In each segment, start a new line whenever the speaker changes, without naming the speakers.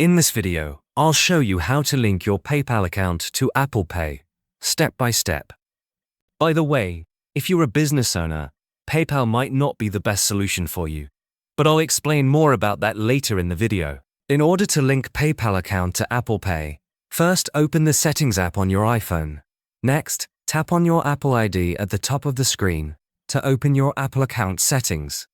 In this video, I'll show you how to link your PayPal account to Apple Pay, step by step. By the way, if you're a business owner, PayPal might not be the best solution for you, but I'll explain more about that later in the video. In order to link PayPal account to Apple Pay, first open the Settings app on your iPhone. Next, tap on your Apple ID at the top of the screen to open your Apple account settings.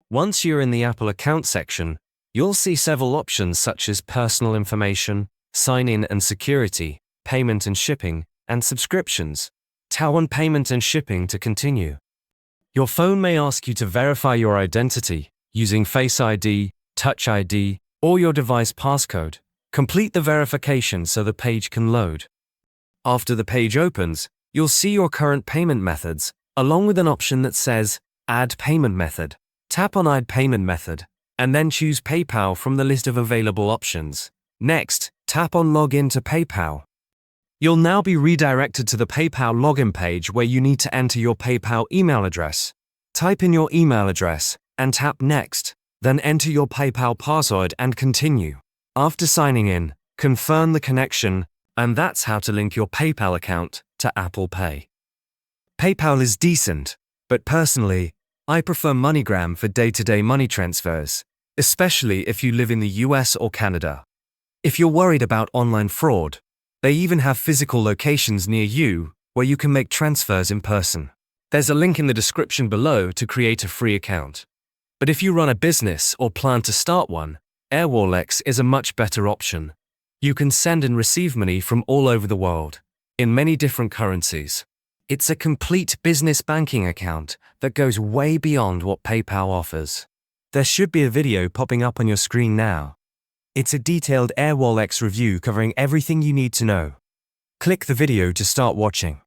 Once you're in the Apple account section, you'll see several options such as personal information, sign-in and security, payment and shipping, and subscriptions. Tap on payment and shipping to continue. Your phone may ask you to verify your identity using Face ID, Touch ID, or your device passcode. Complete the verification so the page can load. After the page opens, you'll see your current payment methods, along with an option that says Add Payment Method. Tap on Add Payment Method, and then choose PayPal from the list of available options. Next, tap on Login to PayPal. You'll now be redirected to the PayPal login page where you need to enter your PayPal email address. Type in your email address and tap Next, then enter your PayPal password and continue. After signing in, confirm the connection, and that's how to link your PayPal account to Apple Pay. PayPal is decent, but personally, I prefer MoneyGram for day-to-day money transfers, especially if you live in the US or Canada. If you're worried about online fraud, they even have physical locations near you where you can make transfers in person. There's a link in the description below to create a free account. But if you run a business or plan to start one, Airwallex is a much better option. You can send and receive money from all over the world, in many different currencies. It's a complete business banking account that goes way beyond what PayPal offers. There should be a video popping up on your screen now. It's a detailed Airwallex review covering everything you need to know. Click the video to start watching.